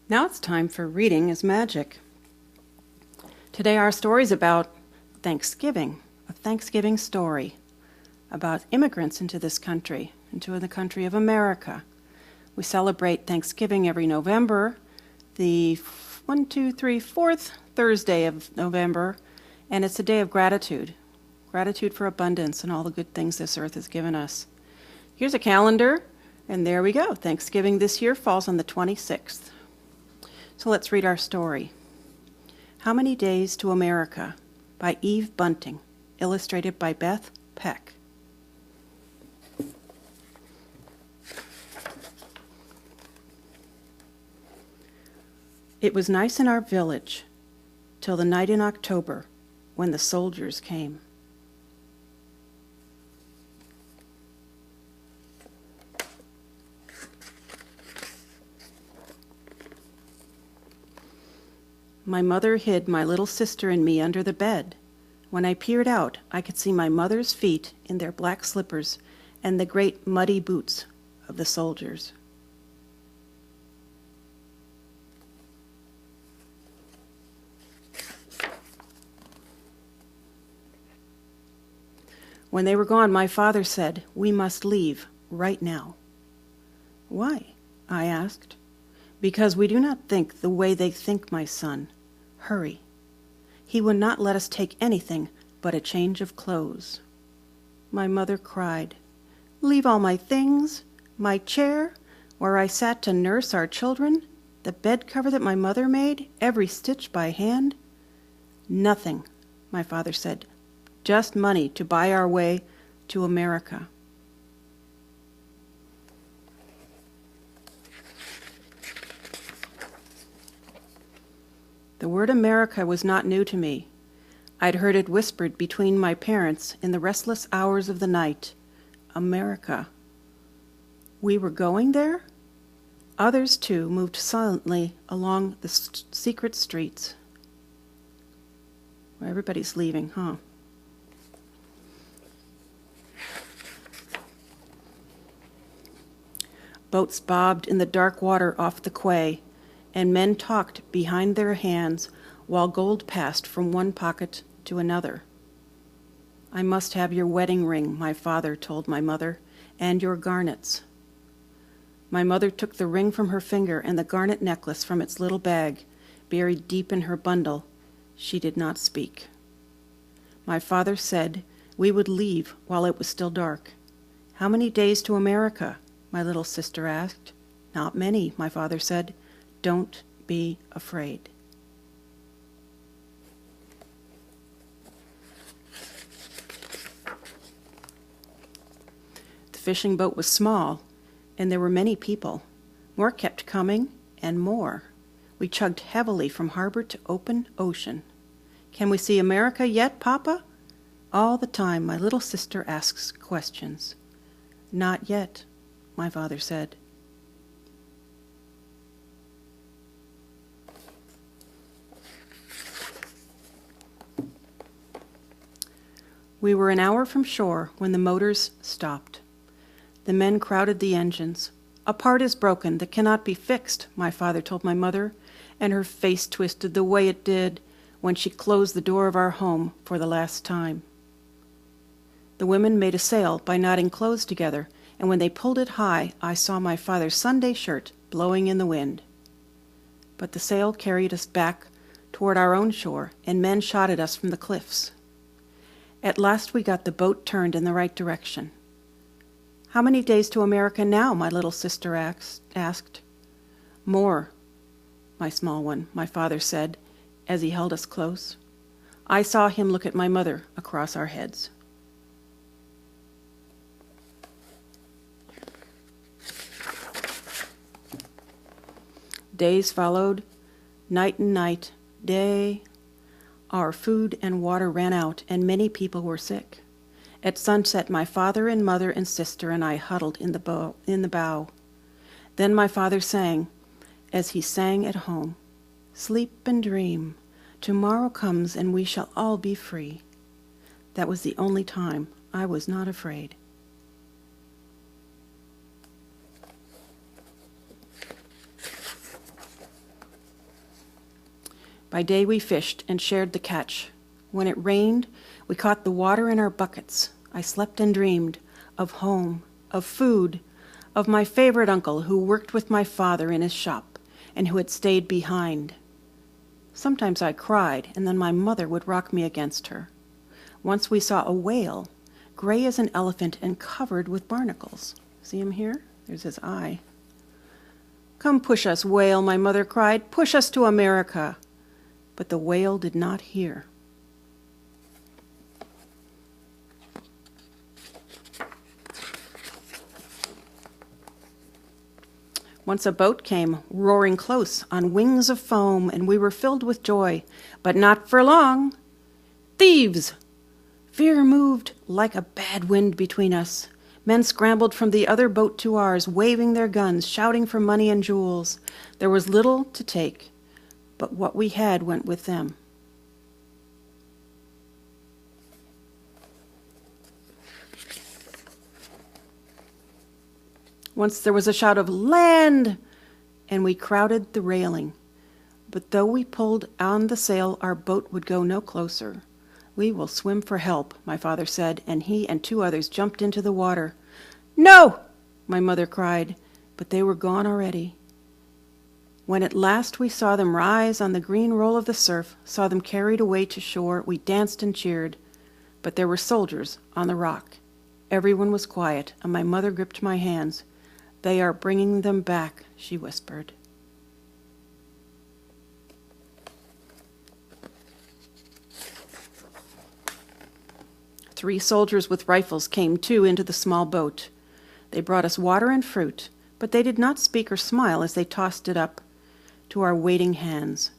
Now it's time for Reading is Magic. Today our story is about Thanksgiving, a Thanksgiving story about immigrants into this country, into the country of America. We celebrate Thanksgiving every November, the fourth Thursday of November, and it's a day of gratitude. Gratitude for abundance and all the good things this earth has given us. Here's a calendar, and there we go. Thanksgiving this year falls on the 26th. So let's read our story. How Many Days to America by Eve Bunting, illustrated by Beth Peck. It was nice in our village till the night in October when the soldiers came. My mother hid my little sister and me under the bed. When I peered out, I could see my mother's feet in their black slippers and the great muddy boots of the soldiers. When they were gone, my father said, "We must leave right now." "Why?" I asked. "Because we do not think the way they think, my son. Hurry." He would not let us take anything but a change of clothes. My mother cried, "Leave all my things, my chair, where I sat to nurse our children, the bed cover that my mother made, every stitch by hand?" "Nothing," my father said, "just money to buy our way to America." The word America was not new to me. I'd heard it whispered between my parents in the restless hours of the night. America. We were going there? Others, too, moved silently along the secret streets. Well, everybody's leaving, huh? Boats bobbed in the dark water off the quay, and men talked behind their hands while gold passed from one pocket to another. "I must have your wedding ring," my father told my mother, "and your garnets." My mother took the ring from her finger and the garnet necklace from its little bag, buried deep in her bundle. She did not speak. My father said we would leave while it was still dark. "How many days to America?" my little sister asked. "Not many," my father said. "Don't be afraid." The fishing boat was small, and there were many people. More kept coming, and more. We chugged heavily from harbor to open ocean. "Can we see America yet, Papa?" All the time my little sister asks questions. "Not yet," my father said. We were an hour from shore when the motors stopped. The men crowded the engines. "A part is broken that cannot be fixed," my father told my mother, and her face twisted the way it did when she closed the door of our home for the last time. The women made a sail by knotting clothes together, and when they pulled it high, I saw my father's Sunday shirt blowing in the wind. But the sail carried us back toward our own shore, and men shot at us from the cliffs. At last we got the boat turned in the right direction. "How many days to America now?" my little sister asked. "More, my small one," my father said as he held us close. I saw him look at my mother across our heads. Days followed, night and night, day. Our food and water ran out, and many people were sick. At sunset, my father and mother and sister and I huddled in the bow. Then my father sang, as he sang at home, "Sleep and dream. Tomorrow comes and we shall all be free." That was the only time I was not afraid. By day we fished and shared the catch. When it rained, we caught the water in our buckets. I slept and dreamed of home, of food, of my favorite uncle who worked with my father in his shop and who had stayed behind. Sometimes I cried, and then my mother would rock me against her. Once we saw a whale, gray as an elephant and covered with barnacles. See him here? There's his eye. "Come push us, whale," my mother cried. "Push us to America." But the whale did not hear. Once a boat came, roaring close on wings of foam, and we were filled with joy, but not for long. "Thieves!" Fear moved like a bad wind between us. Men scrambled from the other boat to ours, waving their guns, shouting for money and jewels. There was little to take, but what we had went with them. Once there was a shout of "Land!" and we crowded the railing. But though we pulled on the sail, our boat would go no closer. "We will swim for help," my father said, and he and 2 others jumped into the water. "No!" my mother cried, but they were gone already. When at last we saw them rise on the green roll of the surf, saw them carried away to shore, we danced and cheered. But there were soldiers on the rock. Everyone was quiet, and my mother gripped my hands. "They are bringing them back," she whispered. Three soldiers with rifles came too into the small boat. They brought us water and fruit, but they did not speak or smile as they tossed it up to our waiting hands.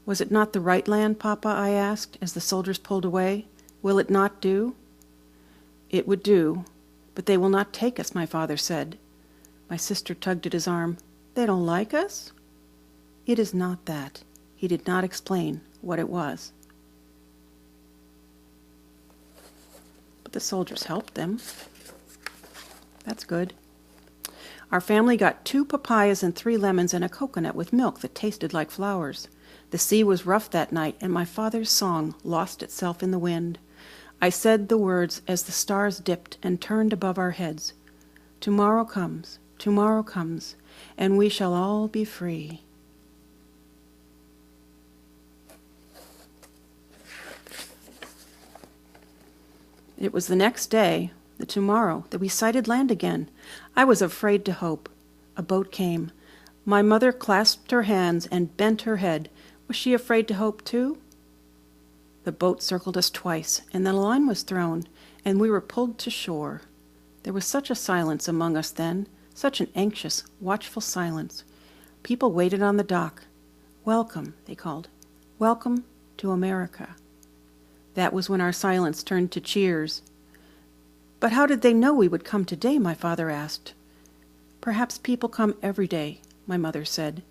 "Was it not the right land, Papa?" I asked as the soldiers pulled away. "Will it not do?" "It would do, but they will not take us," my father said. My sister tugged at his arm. "They don't like us?" "It is not that." He did not explain what it was. But the soldiers helped them. That's good. Our family got 2 papayas and 3 lemons and a coconut with milk that tasted like flowers. The sea was rough that night, and my father's song lost itself in the wind. I said the words as the stars dipped and turned above our heads. Tomorrow comes, and we shall all be free." It was the next day, the tomorrow, that we sighted land again. I was afraid to hope. A boat came. My mother clasped her hands and bent her head. Was she afraid to hope too? The boat circled us twice, and then a line was thrown, and we were pulled to shore. There was such a silence among us then, such an anxious, watchful silence. People waited on the dock. "Welcome," they called. "Welcome to America." That was when our silence turned to cheers. "But how did they know we would come today?" my father asked. "Perhaps people come every day," my mother said.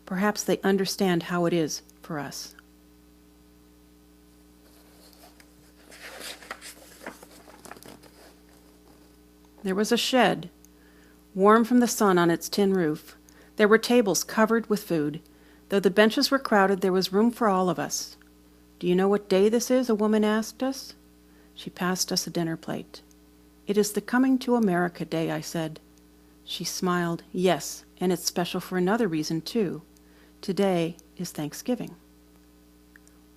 "Perhaps they understand how it is for us." There was a shed, warm from the sun on its tin roof. There were tables covered with food. Though the benches were crowded, there was room for all of us. "Do you know what day this is?" a woman asked us. She passed us a dinner plate. "It is the Coming to America Day," I said. She smiled. "Yes, and it's special for another reason, too. Today is Thanksgiving."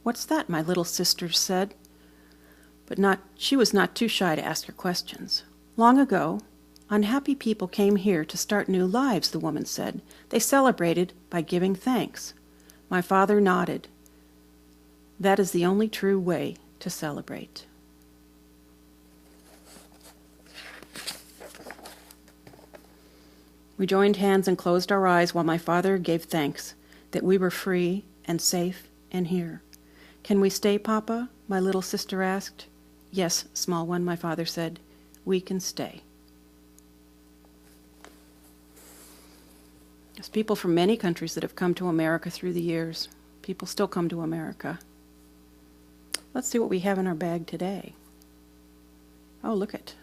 "What's that?" my little sister said. But she was not too shy to ask her questions. "Long ago, unhappy people came here to start new lives," the woman said. "They celebrated by giving thanks." My father nodded. "That is the only true way to celebrate." We joined hands and closed our eyes while my father gave thanks that we were free and safe and here. "Can we stay, Papa?" my little sister asked. "Yes, small one," my father said. "We can stay." There's people from many countries that have come to America through the years. People still come to America. Let's see what we have in our bag today. Oh, look it.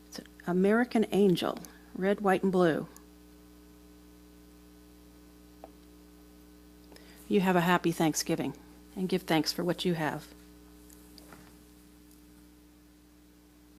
It's an American Angel, red, white, and blue. you have a happy Thanksgiving and give thanks for what you have.